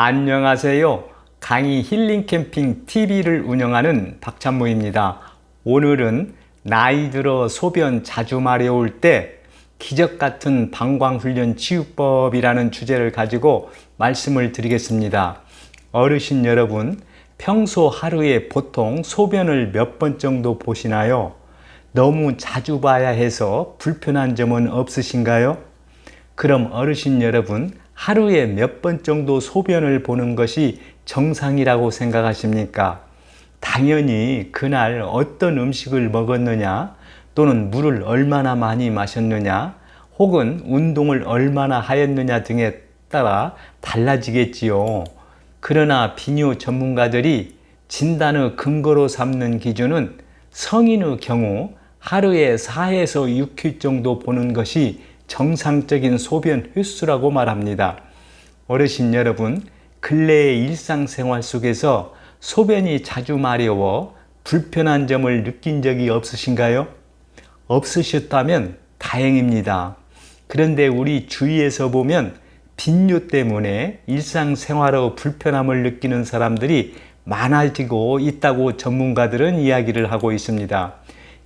안녕하세요. 강의 힐링 캠핑 TV를 운영하는 박찬모입니다. 오늘은 나이 들어 소변 자주 마려울 때 기적 같은 방광훈련 치유법이라는 주제를 가지고 말씀을 드리겠습니다. 어르신 여러분, 평소 하루에 보통 소변을 몇 번 정도 보시나요? 너무 자주 봐야 해서 불편한 점은 없으신가요? 그럼 어르신 여러분, 하루에 몇 번 정도 소변을 보는 것이 정상이라고 생각하십니까? 당연히 그날 어떤 음식을 먹었느냐, 또는 물을 얼마나 많이 마셨느냐, 혹은 운동을 얼마나 하였느냐 등에 따라 달라지겠지요. 그러나 비뇨 전문가들이 진단의 근거로 삼는 기준은 성인의 경우 하루에 4에서 6회 정도 보는 것이 정상적인 소변 횟수라고 말합니다. 어르신 여러분, 근래의 일상생활 속에서 소변이 자주 마려워 불편한 점을 느낀 적이 없으신가요? 없으셨다면 다행입니다. 그런데 우리 주위에서 보면 빈뇨 때문에 일상생활의 불편함을 느끼는 사람들이 많아지고 있다고 전문가들은 이야기를 하고 있습니다.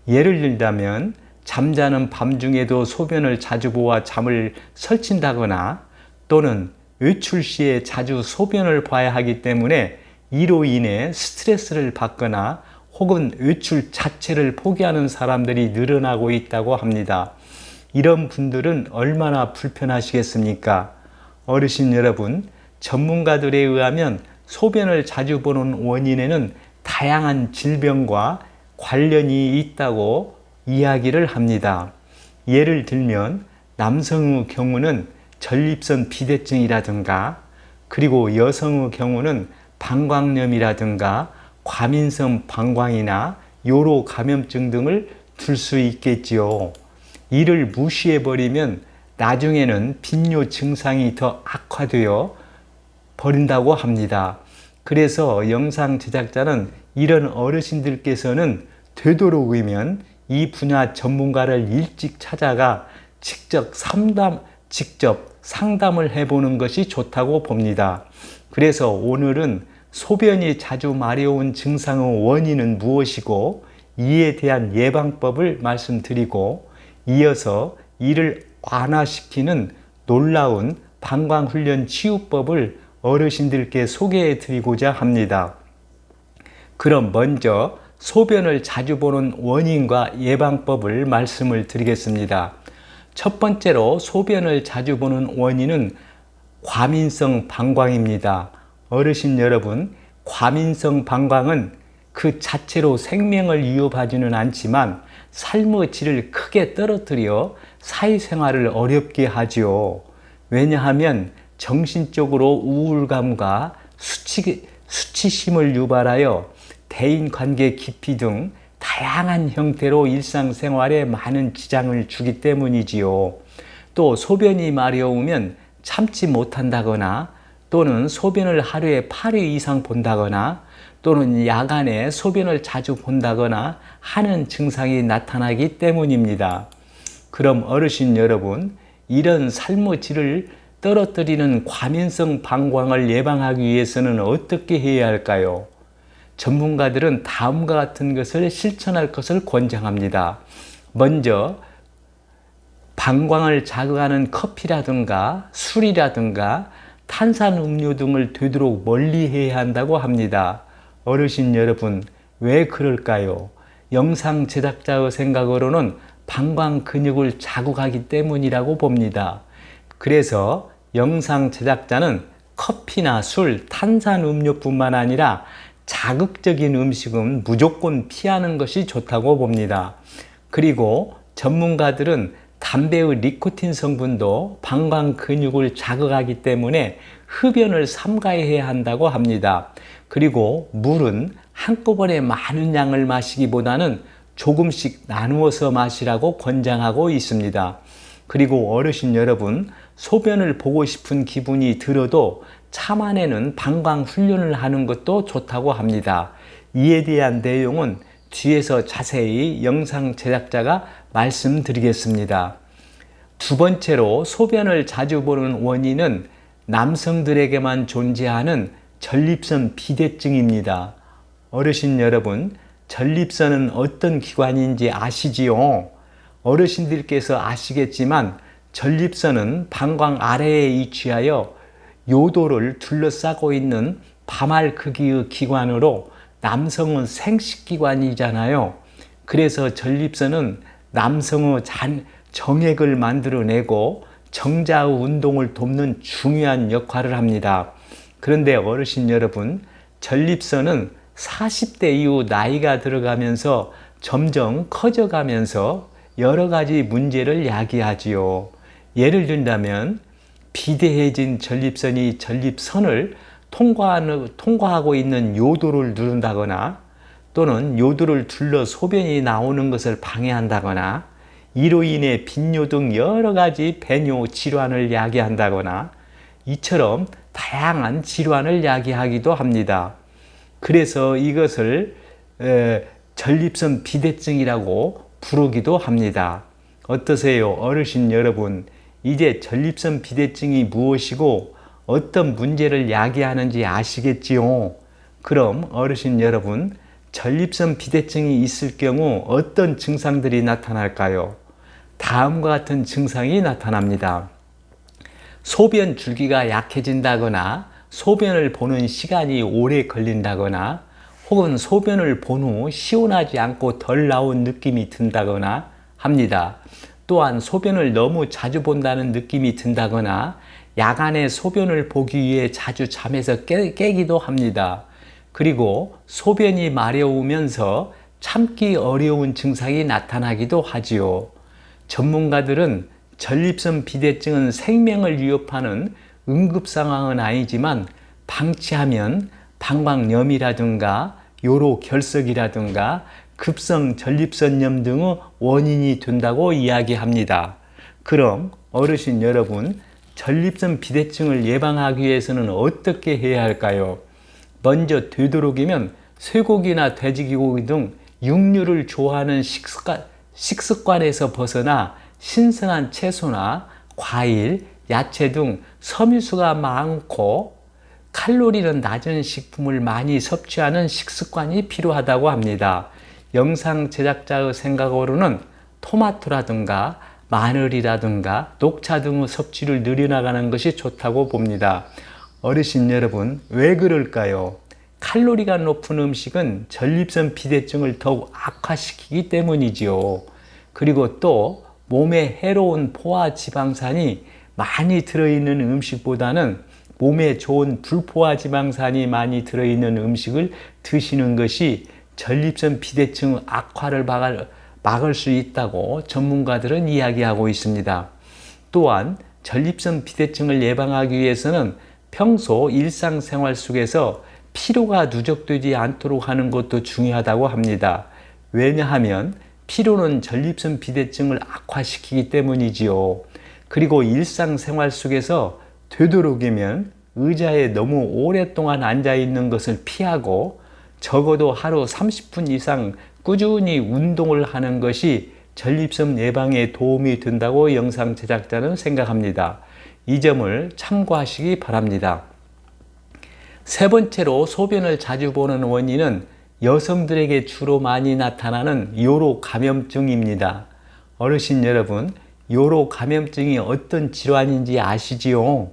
예를 들자면 잠자는 밤중에도 소변을 자주 보아 잠을 설친다거나, 또는 외출 시에 자주 소변을 봐야 하기 때문에 이로 인해 스트레스를 받거나 혹은 외출 자체를 포기하는 사람들이 늘어나고 있다고 합니다. 이런 분들은 얼마나 불편하시겠습니까? 어르신 여러분, 전문가들에 의하면 소변을 자주 보는 원인에는 다양한 질병과 관련이 있다고 이야기를 합니다. 예를 들면 남성의 경우는 전립선 비대증이라든가, 그리고 여성의 경우는 방광염이라든가 과민성 방광이나 요로 감염증 등을 들 수 있겠지요. 이를 무시해버리면 나중에는 빈뇨 증상이 더 악화되어 버린다고 합니다. 그래서 영상 제작자는 이런 어르신들께서는 되도록이면 이 분야 전문가를 일찍 찾아가 직접 상담을 해보는 것이 좋다고 봅니다. 그래서 오늘은 소변이 자주 마려운 증상의 원인은 무엇이고 이에 대한 예방법을 말씀드리고, 이어서 이를 완화시키는 놀라운 방광훈련 치유법을 어르신들께 소개해 드리고자 합니다. 그럼 먼저 소변을 자주 보는 원인과 예방법을 말씀을 드리겠습니다. 첫 번째로 소변을 자주 보는 원인은 과민성 방광입니다. 어르신 여러분, 과민성 방광은 그 자체로 생명을 위협하지는 않지만 삶의 질을 크게 떨어뜨려 사회생활을 어렵게 하지요. 왜냐하면 정신적으로 우울감과 수치심을 유발하여 대인관계 기피 등 다양한 형태로 일상생활에 많은 지장을 주기 때문이지요. 또 소변이 마려우면 참지 못한다거나, 또는 소변을 하루에 8회 이상 본다거나, 또는 야간에 소변을 자주 본다거나 하는 증상이 나타나기 때문입니다. 그럼 어르신 여러분, 이런 삶의 질을 떨어뜨리는 과민성 방광을 예방하기 위해서는 어떻게 해야 할까요? 전문가들은 다음과 같은 것을 실천할 것을 권장합니다. 먼저 방광을 자극하는 커피라든가 술이라든가 탄산음료 등을 되도록 멀리 해야 한다고 합니다. 어르신 여러분, 왜 그럴까요? 영상 제작자의 생각으로는 방광 근육을 자극하기 때문이라고 봅니다. 그래서 영상 제작자는 커피나 술, 탄산음료뿐만 아니라 자극적인 음식은 무조건 피하는 것이 좋다고 봅니다. 그리고 전문가들은 담배의 니코틴 성분도 방광 근육을 자극하기 때문에 흡연을 삼가해야 한다고 합니다. 그리고 물은 한꺼번에 많은 양을 마시기보다는 조금씩 나누어서 마시라고 권장하고 있습니다. 그리고 어르신 여러분, 소변을 보고 싶은 기분이 들어도 참아내는 방광 훈련을 하는 것도 좋다고 합니다. 이에 대한 내용은 뒤에서 자세히 영상 제작자가 말씀드리겠습니다. 두 번째로 소변을 자주 보는 원인은 남성들에게만 존재하는 전립선 비대증입니다. 어르신 여러분, 전립선은 어떤 기관인지 아시지요? 어르신들께서 아시겠지만 전립선은 방광 아래에 위치하여 요도를 둘러싸고 있는 밤알 크기의 기관으로 남성은 생식기관이잖아요. 그래서 전립선은 남성의 정액을 만들어내고 정자의 운동을 돕는 중요한 역할을 합니다. 그런데 어르신 여러분, 전립선은 40대 이후 나이가 들어가면서 점점 커져가면서 여러 가지 문제를 야기하지요. 예를 든다면 비대해진 전립선이 전립선을 통과하고 있는 요도를 누른다거나 또는 요도를 둘러 소변이 나오는 것을 방해한다거나 이로 인해 빈뇨 등 여러 가지 배뇨 질환을 야기한다거나 이처럼 다양한 질환을 야기하기도 합니다. 그래서 이것을 전립선 비대증이라고 부르기도 합니다. 어떠세요, 어르신 여러분? 이제 전립선 비대증이 무엇이고 어떤 문제를 야기하는지 아시겠지요? 그럼 어르신 여러분, 전립선 비대증이 있을 경우 어떤 증상들이 나타날까요? 다음과 같은 증상이 나타납니다. 소변 줄기가 약해진다거나 소변을 보는 시간이 오래 걸린다거나 혹은 소변을 본 후 시원하지 않고 덜 나온 느낌이 든다거나 합니다. 또한 소변을 너무 자주 본다는 느낌이 든다거나 야간에 소변을 보기 위해 자주 잠에서 깨기도 합니다. 그리고 소변이 마려우면서 참기 어려운 증상이 나타나기도 하지요. 전문가들은 전립선 비대증은 생명을 위협하는 응급 상황은 아니지만 방치하면 방광염이라든가 요로 결석이라든가 급성 전립선염 등의 원인이 된다고 이야기합니다. 그럼 어르신 여러분, 전립선 비대증을 예방하기 위해서는 어떻게 해야 할까요? 먼저 되도록이면 쇠고기나 돼지고기 등 육류를 좋아하는 식습관에서 벗어나 신선한 채소나 과일, 야채 등 섬유수가 많고 칼로리는 낮은 식품을 많이 섭취하는 식습관이 필요하다고 합니다. 영상 제작자의 생각으로는 토마토라든가 마늘이라든가 녹차 등의 섭취를 늘려나가는 것이 좋다고 봅니다. 어르신 여러분, 왜 그럴까요? 칼로리가 높은 음식은 전립선 비대증을 더욱 악화시키기 때문이지요. 그리고 또 몸에 해로운 포화 지방산이 많이 들어있는 음식보다는 몸에 좋은 불포화 지방산이 많이 들어있는 음식을 드시는 것이 전립선 비대증 악화를 막을 수 있다고 전문가들은 이야기하고 있습니다. 또한 전립선 비대증을 예방하기 위해서는 평소 일상생활 속에서 피로가 누적되지 않도록 하는 것도 중요하다고 합니다. 왜냐하면 피로는 전립선 비대증을 악화시키기 때문이지요. 그리고 일상생활 속에서 되도록이면 의자에 너무 오랫동안 앉아 있는 것을 피하고 적어도 하루 30분 이상 꾸준히 운동을 하는 것이 전립선 예방에 도움이 된다고 영상 제작자는 생각합니다. 이 점을 참고하시기 바랍니다. 세 번째로 소변을 자주 보는 원인은 여성들에게 주로 많이 나타나는 요로 감염증입니다. 어르신 여러분, 요로 감염증이 어떤 질환인지 아시지요?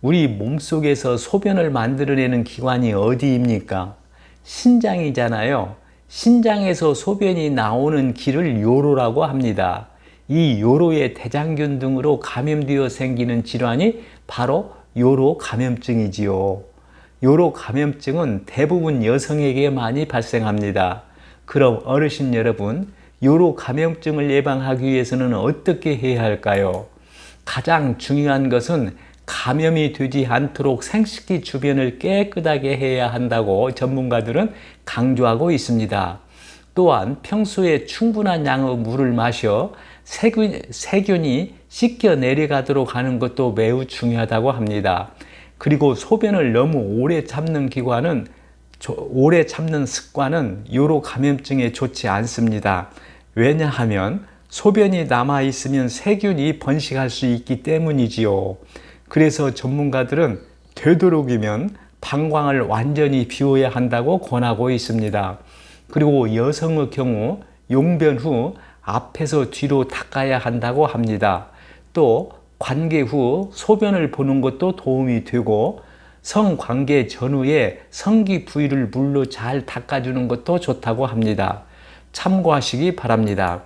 우리 몸속에서 소변을 만들어내는 기관이 어디입니까? 신장이잖아요. 신장에서 소변이 나오는 길을 요로라고 합니다. 이 요로의 대장균 등으로 감염되어 생기는 질환이 바로 요로 감염증이지요. 요로 감염증은 대부분 여성에게 많이 발생합니다. 그럼 어르신 여러분, 요로 감염증을 예방하기 위해서는 어떻게 해야 할까요? 가장 중요한 것은 감염이 되지 않도록 생식기 주변을 깨끗하게 해야 한다고 전문가들은 강조하고 있습니다. 또한 평소에 충분한 양의 물을 마셔 세균이 씻겨 내려가도록 하는 것도 매우 중요하다고 합니다. 그리고 소변을 너무 오래 참는 습관은 요로 감염증에 좋지 않습니다. 왜냐하면 소변이 남아있으면 세균이 번식할 수 있기 때문이지요. 그래서 전문가들은 되도록이면 방광을 완전히 비워야 한다고 권하고 있습니다. 그리고 여성의 경우 용변 후 앞에서 뒤로 닦아야 한다고 합니다. 또 관계 후 소변을 보는 것도 도움이 되고 성관계 전후에 성기 부위를 물로 잘 닦아주는 것도 좋다고 합니다. 참고하시기 바랍니다.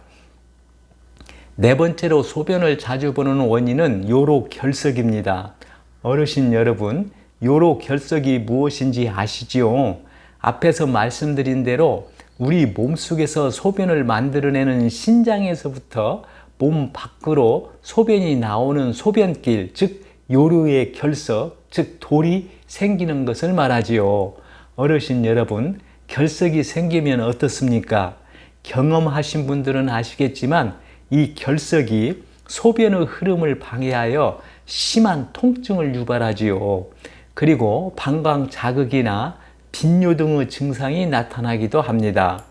네 번째로 소변을 자주 보는 원인은 요로결석입니다. 어르신 여러분, 요로결석이 무엇인지 아시지요? 앞에서 말씀드린 대로 우리 몸속에서 소변을 만들어내는 신장에서부터 몸 밖으로 소변이 나오는 소변길, 즉 요로의 결석, 즉 돌이 생기는 것을 말하지요. 어르신 여러분, 결석이 생기면 어떻습니까? 경험하신 분들은 아시겠지만 이 결석이 소변의 흐름을 방해하여 심한 통증을 유발하지요. 그리고 방광 자극이나 빈뇨 등의 증상이 나타나기도 합니다.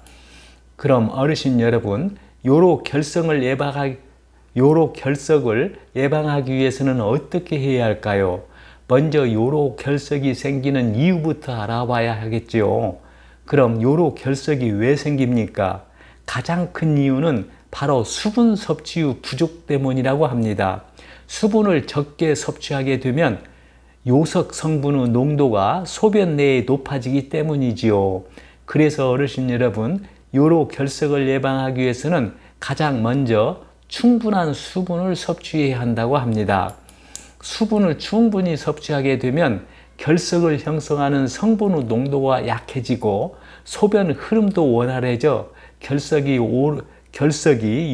그럼 어르신 여러분, 요로결석을 예방하기 위해서는 어떻게 해야 할까요? 먼저 요로결석이 생기는 이유부터 알아봐야 하겠지요. 그럼 요로결석이 왜 생깁니까? 가장 큰 이유는 바로 수분 섭취 부족 때문이라고 합니다. 수분을 적게 섭취하게 되면 요석 성분의 농도가 소변 내에 높아지기 때문이지요. 그래서 어르신 여러분, 요로결석을 예방하기 위해서는 가장 먼저 충분한 수분을 섭취해야 한다고 합니다. 수분을 충분히 섭취하게 되면 결석을 형성하는 성분의 농도가 약해지고 소변 흐름도 원활해져 결석이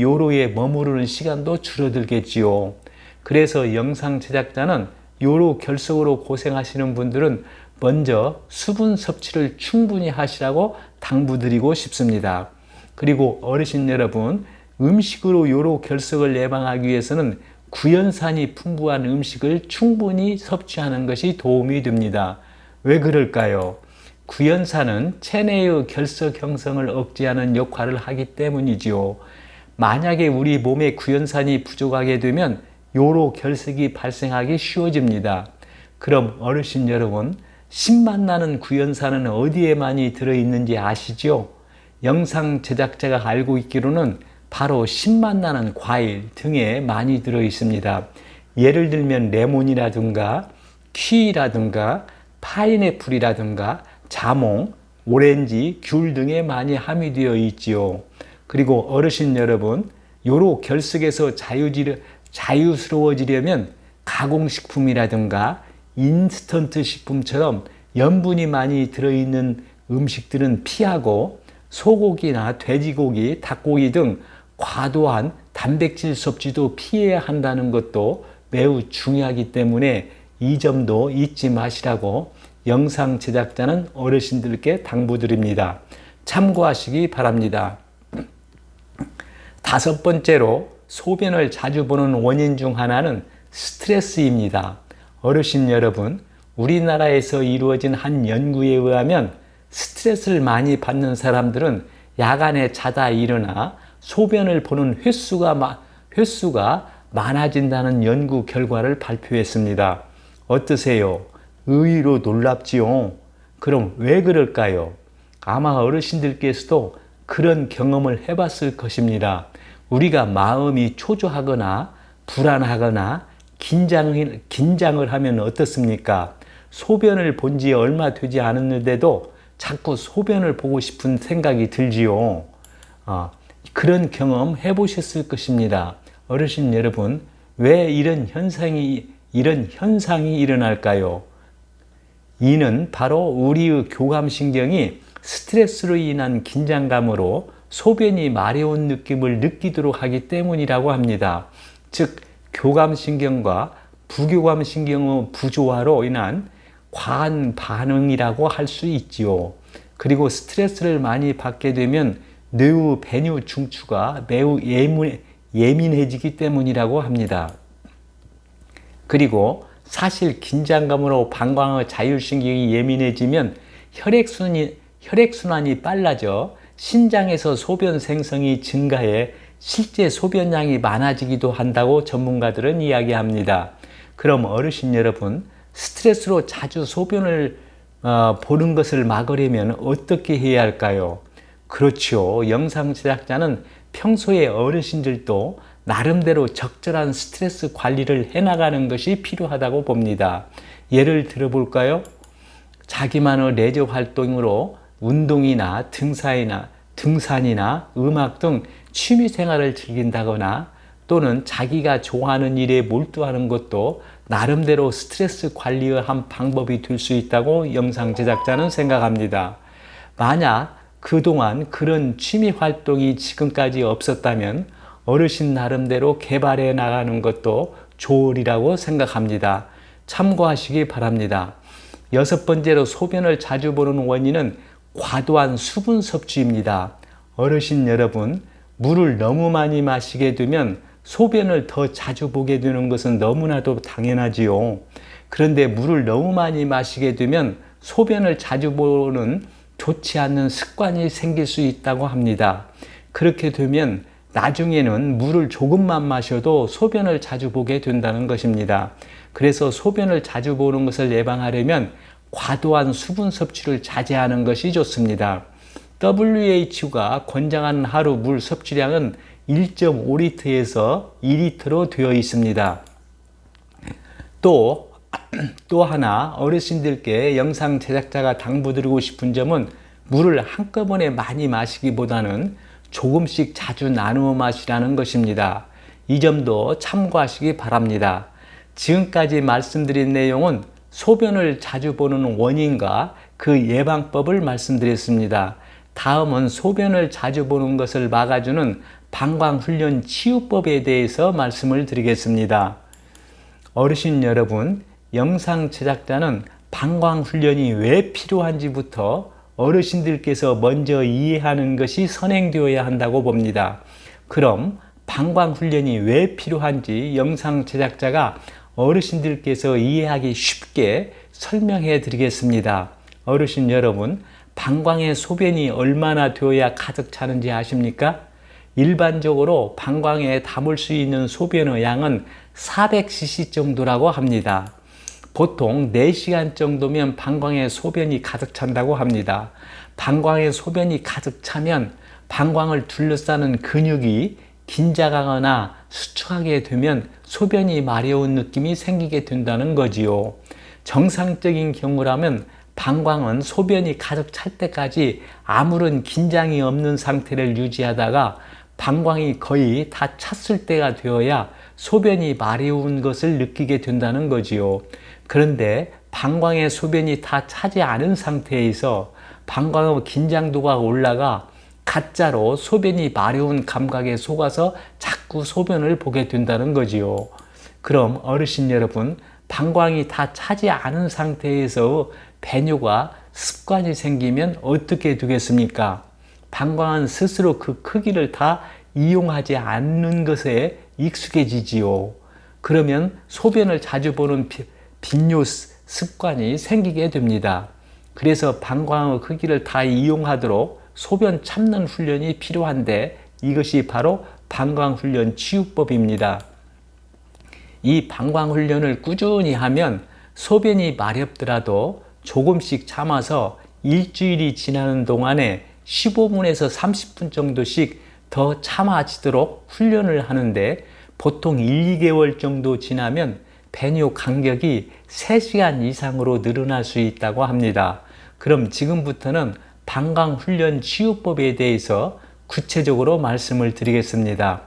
요로에 머무르는 시간도 줄어들겠지요. 그래서 영상 제작자는 요로결석으로 고생하시는 분들은 먼저 수분 섭취를 충분히 하시라고 당부드리고 싶습니다. 그리고 어르신 여러분, 음식으로 요로결석을 예방하기 위해서는 구연산이 풍부한 음식을 충분히 섭취하는 것이 도움이 됩니다. 왜 그럴까요? 구연산은 체내의 결석 형성을 억제하는 역할을 하기 때문이지요. 만약에 우리 몸에 구연산이 부족하게 되면 요로결석이 발생하기 쉬워집니다. 그럼 어르신 여러분, 신맛 나는 구연산은 어디에 많이 들어있는지 아시죠? 영상 제작자가 알고 있기로는 바로 신맛 나는 과일 등에 많이 들어있습니다. 예를 들면 레몬이라든가 키위라든가 파인애플이라든가 자몽, 오렌지, 귤 등에 많이 함유되어 있지요. 그리고 어르신 여러분, 요로결석에서 자유스러워지려면 가공식품이라든가 인스턴트 식품처럼 염분이 많이 들어있는 음식들은 피하고 소고기나 돼지고기, 닭고기 등 과도한 단백질 섭취도 피해야 한다는 것도 매우 중요하기 때문에 이 점도 잊지 마시라고 영상 제작자는 어르신들께 당부드립니다. 참고하시기 바랍니다. 다섯 번째로 소변을 자주 보는 원인 중 하나는 스트레스입니다. 어르신 여러분, 우리나라에서 이루어진 한 연구에 의하면 스트레스를 많이 받는 사람들은 야간에 자다 일어나 소변을 보는 횟수가 많아진다는 연구 결과를 발표했습니다. 어떠세요? 의외로 놀랍지요? 그럼 왜 그럴까요? 아마 어르신들께서도 그런 경험을 해봤을 것입니다. 우리가 마음이 초조하거나 불안하거나 긴장을 하면 어떻습니까? 소변을 본 지 얼마 되지 않았는데도 자꾸 소변을 보고 싶은 생각이 들지요. 그런 경험 해보셨을 것입니다. 어르신 여러분, 왜 이런 현상이 일어날까요? 이는 바로 우리의 교감신경이 스트레스로 인한 긴장감으로 소변이 마려운 느낌을 느끼도록 하기 때문이라고 합니다. 즉, 교감신경과 부교감신경의 부조화로 인한 과한 반응이라고 할 수 있지요. 그리고 스트레스를 많이 받게 되면 뇌의 배뇨 중추가 매우 예민해지기 때문이라고 합니다. 그리고 사실 긴장감으로 방광의 자율신경이 예민해지면 혈액순환이 빨라져 신장에서 소변 생성이 증가해 실제 소변량이 많아지기도 한다고 전문가들은 이야기합니다. 그럼 어르신 여러분, 스트레스로 자주 소변을 보는 것을 막으려면 어떻게 해야 할까요? 그렇죠. 영상 제작자는 평소에 어르신들도 나름대로 적절한 스트레스 관리를 해나가는 것이 필요하다고 봅니다. 예를 들어볼까요? 자기만의 레저 활동으로 운동이나 등산이나 음악 등 취미 생활을 즐긴다거나 또는 자기가 좋아하는 일에 몰두하는 것도 나름대로 스트레스 관리의 한 방법이 될 수 있다고 영상 제작자는 생각합니다. 만약 그동안 그런 취미 활동이 지금까지 없었다면 어르신 나름대로 개발해 나가는 것도 좋으리라고 생각합니다. 참고하시기 바랍니다. 6번째로 소변을 자주 보는 원인은 과도한 수분 섭취입니다. 어르신 여러분, 물을 너무 많이 마시게 되면 소변을 더 자주 보게 되는 것은 너무나도 당연하지요. 그런데 물을 너무 많이 마시게 되면 소변을 자주 보는 좋지 않는 습관이 생길 수 있다고 합니다. 그렇게 되면 나중에는 물을 조금만 마셔도 소변을 자주 보게 된다는 것입니다. 그래서 소변을 자주 보는 것을 예방하려면 과도한 수분 섭취를 자제하는 것이 좋습니다. WHO가 권장하는 하루 물 섭취량은 1.5리터에서 2리터로 되어 있습니다. 또 하나 어르신들께 영상 제작자가 당부드리고 싶은 점은 물을 한꺼번에 많이 마시기보다는 조금씩 자주 나누어 마시라는 것입니다. 이 점도 참고하시기 바랍니다. 지금까지 말씀드린 내용은 소변을 자주 보는 원인과 그 예방법을 말씀드렸습니다. 다음은 소변을 자주 보는 것을 막아주는 방광훈련 치유법에 대해서 말씀을 드리겠습니다. 어르신 여러분, 영상 제작자는 방광훈련이 왜 필요한지부터 어르신들께서 먼저 이해하는 것이 선행되어야 한다고 봅니다. 그럼 방광훈련이 왜 필요한지 영상 제작자가 어르신들께서 이해하기 쉽게 설명해 드리겠습니다. 어르신 여러분, 방광의 소변이 얼마나 되어야 가득 차는지 아십니까? 일반적으로 방광에 담을 수 있는 소변의 양은 400cc 정도라고 합니다. 보통 4시간 정도면 방광에 소변이 가득 찬다고 합니다. 방광에 소변이 가득 차면 방광을 둘러싸는 근육이 긴장하거나 수축하게 되면 소변이 마려운 느낌이 생기게 된다는 거지요. 정상적인 경우라면 방광은 소변이 가득 찰 때까지 아무런 긴장이 없는 상태를 유지하다가 방광이 거의 다 찼을 때가 되어야 소변이 마려운 것을 느끼게 된다는 거지요. 그런데 방광의 소변이 다 차지 않은 상태에서 방광의 긴장도가 올라가 가짜로 소변이 마려운 감각에 속아서 자꾸 소변을 보게 된다는 거지요. 그럼 어르신 여러분, 방광이 다 차지 않은 상태에서 배뇨가 습관이 생기면 어떻게 되겠습니까? 방광은 스스로 그 크기를 다 이용하지 않는 것에 익숙해지지요. 그러면 소변을 자주 보는 빈뇨 습관이 생기게 됩니다. 그래서 방광의 크기를 다 이용하도록 소변 참는 훈련이 필요한데 이것이 바로 방광훈련 치유법입니다. 이 방광훈련을 꾸준히 하면 소변이 마렵더라도 조금씩 참아서 일주일이 지나는 동안에 15분에서 30분 정도씩 더 참아지도록 훈련을 하는데 보통 1, 2개월 정도 지나면 배뇨 간격이 3시간 이상으로 늘어날 수 있다고 합니다. 그럼 지금부터는 방광훈련 치유법에 대해서 구체적으로 말씀을 드리겠습니다.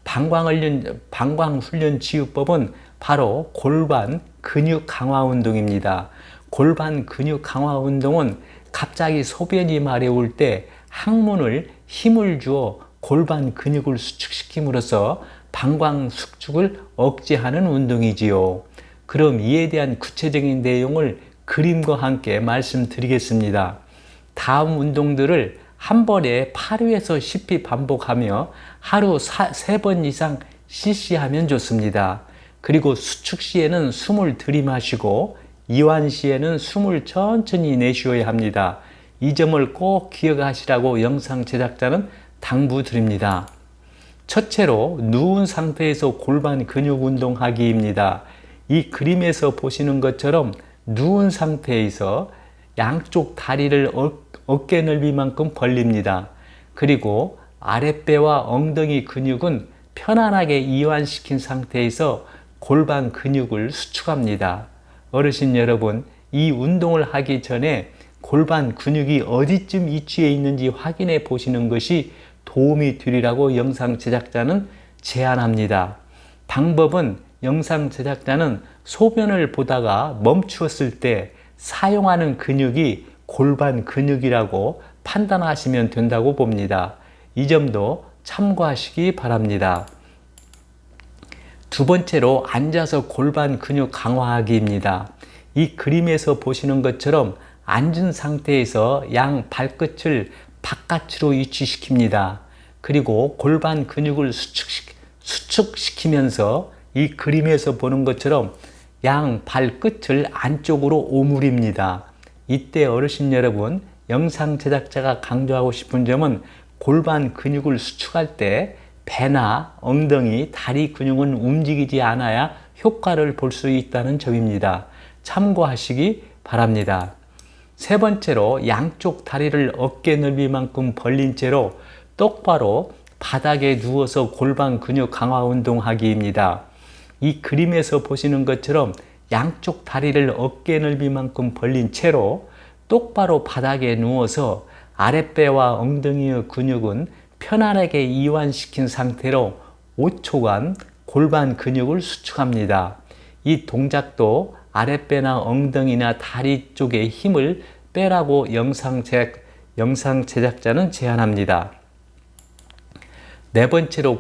방광훈련 치유법은 바로 골반 근육 강화 운동입니다. 골반 근육 강화 운동은 갑자기 소변이 마려울 때 항문을 힘을 주어 골반 근육을 수축시킴으로써 방광 수축을 억제하는 운동이지요. 그럼 이에 대한 구체적인 내용을 그림과 함께 말씀드리겠습니다. 다음 운동들을 한 번에 8회에서 10회 반복하며 하루 3번 이상 실시하면 좋습니다. 그리고 수축 시에는 숨을 들이마시고 이완 시에는 숨을 천천히 내쉬어야 합니다. 이 점을 꼭 기억하시라고 영상 제작자는 당부드립니다. 첫째로 누운 상태에서 골반 근육 운동하기입니다. 이 그림에서 보시는 것처럼 누운 상태에서 양쪽 다리를 어깨 넓이만큼 벌립니다. 그리고 아랫배와 엉덩이 근육은 편안하게 이완시킨 상태에서 골반 근육을 수축합니다. 어르신 여러분, 이 운동을 하기 전에 골반 근육이 어디쯤 위치해 있는지 확인해 보시는 것이 도움이 되리라고 영상 제작자는 제안합니다. 방법은 영상 제작자는 소변을 보다가 멈추었을 때 사용하는 근육이 골반 근육이라고 판단하시면 된다고 봅니다. 이 점도 참고하시기 바랍니다. 두 번째로 앉아서 골반 근육 강화하기입니다. 이 그림에서 보시는 것처럼 앉은 상태에서 양 발끝을 바깥으로 위치시킵니다. 그리고 골반 근육을 수축시키면서 이 그림에서 보는 것처럼 양 발끝을 안쪽으로 오므립니다. 이때 어르신 여러분, 영상 제작자가 강조하고 싶은 점은 골반 근육을 수축할 때 배나 엉덩이, 다리 근육은 움직이지 않아야 효과를 볼 수 있다는 점입니다. 참고하시기 바랍니다. 세 번째로 양쪽 다리를 어깨 넓이만큼 벌린 채로 똑바로 바닥에 누워서 골반 근육 강화 운동하기입니다. 이 그림에서 보시는 것처럼 양쪽 다리를 어깨 넓이만큼 벌린 채로 똑바로 바닥에 누워서 아랫배와 엉덩이의 근육은 편안하게 이완시킨 상태로 5초간 골반 근육을 수축합니다. 이 동작도 아랫배나 엉덩이나 다리 쪽에 힘을 빼라고 영상 제작자는 제안합니다. 네 번째로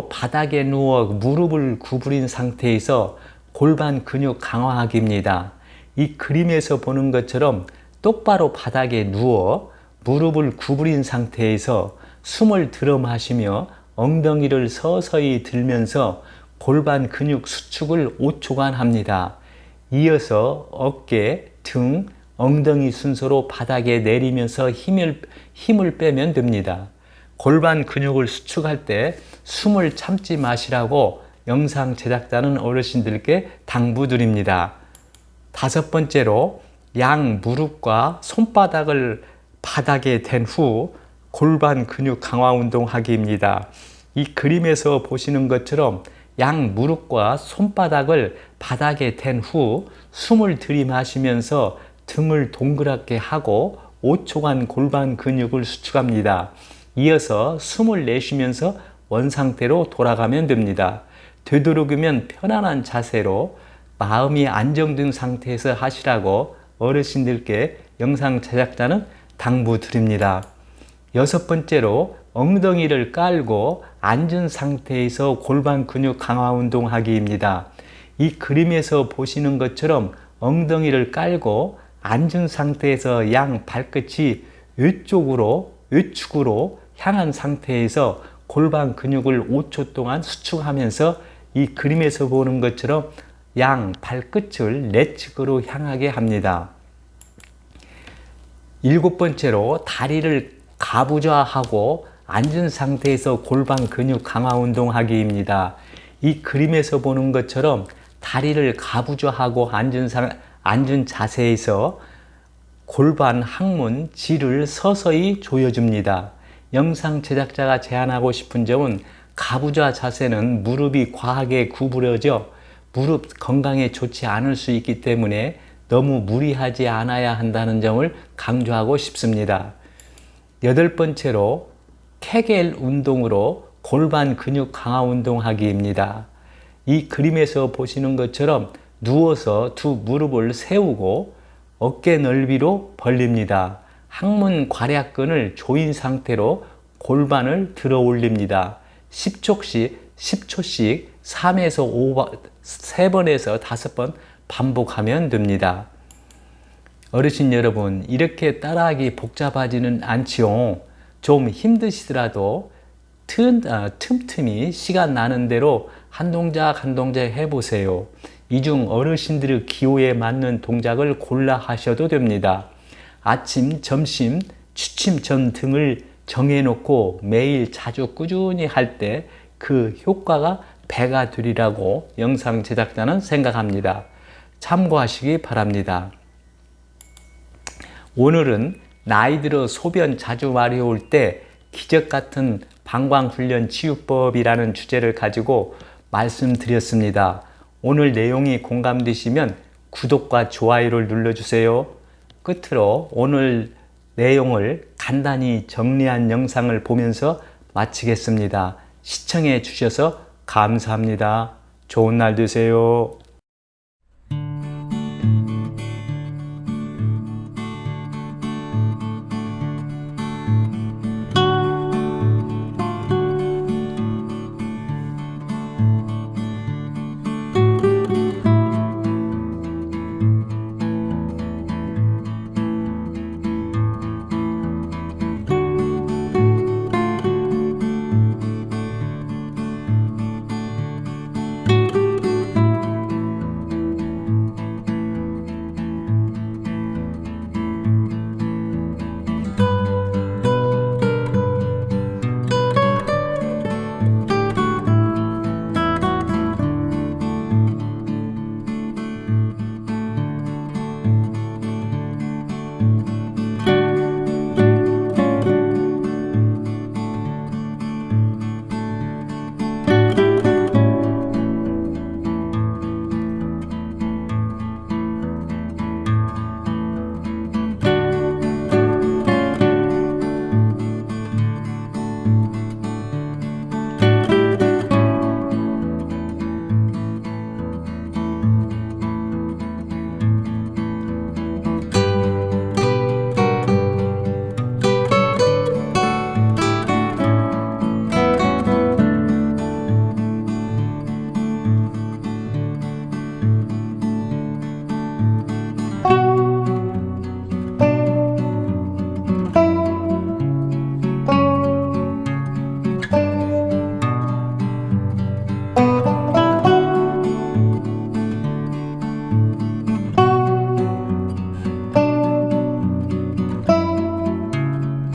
바닥에 누워 무릎을 구부린 상태에서 골반 근육 강화하기입니다. 이 그림에서 보는 것처럼 똑바로 바닥에 누워 무릎을 구부린 상태에서 숨을 들어 마시며 엉덩이를 서서히 들면서 골반 근육 수축을 5초간 합니다. 이어서 어깨, 등, 엉덩이 순서로 바닥에 내리면서 힘을 빼면 됩니다. 골반 근육을 수축할 때 숨을 참지 마시라고 영상 제작자는 어르신들께 당부드립니다. 다섯 번째로 양 무릎과 손바닥을 바닥에 댄 후 골반 근육 강화 운동하기입니다. 이 그림에서 보시는 것처럼 양 무릎과 손바닥을 바닥에 댄 후 숨을 들이마시면서 등을 동그랗게 하고 5초간 골반 근육을 수축합니다. 이어서 숨을 내쉬면서 원상태로 돌아가면 됩니다. 되도록이면 편안한 자세로 마음이 안정된 상태에서 하시라고 어르신들께 영상 제작자는 당부드립니다. 여섯 번째로 엉덩이를 깔고 앉은 상태에서 골반 근육 강화 운동하기입니다. 이 그림에서 보시는 것처럼 엉덩이를 깔고 앉은 상태에서 양 발끝이 외축으로 향한 상태에서 골반 근육을 5초 동안 수축하면서 이 그림에서 보는 것처럼 양 발끝을 내측으로 향하게 합니다. 일곱 번째로 다리를 가부좌하고 앉은 상태에서 골반 근육 강화 운동하기입니다. 이 그림에서 보는 것처럼 다리를 가부좌하고 앉은 자세에서 골반 항문 질을 서서히 조여줍니다. 영상 제작자가 제안하고 싶은 점은 가부좌 자세는 무릎이 과하게 구부러져 무릎 건강에 좋지 않을 수 있기 때문에 너무 무리하지 않아야 한다는 점을 강조하고 싶습니다. 여덟 번째로 케겔 운동으로 골반 근육 강화 운동하기입니다. 이 그림에서 보시는 것처럼 누워서 두 무릎을 세우고 어깨 넓이로 벌립니다. 항문 괄약근을 조인 상태로 골반을 들어 올립니다. 10초씩 3번에서 5번 반복하면 됩니다. 어르신 여러분, 이렇게 따라하기 복잡하지는 않지요. 좀 힘드시더라도 틈틈이 시간 나는 대로 한 동작 한 동작 해보세요. 이 중 어르신들의 기호에 맞는 동작을 골라 하셔도 됩니다. 아침, 점심, 취침 전 등을 정해놓고 매일 자주 꾸준히 할 때 그 효과가 배가 되리라고 영상 제작자는 생각합니다. 참고하시기 바랍니다. 오늘은 나이 들어 소변 자주 마려울 때 기적 같은 방광훈련 치유법이라는 주제를 가지고 말씀드렸습니다. 오늘 내용이 공감되시면 구독과 좋아요를 눌러주세요. 끝으로 오늘 내용을 간단히 정리한 영상을 보면서 마치겠습니다. 시청해 주셔서 감사합니다. 좋은 날 되세요.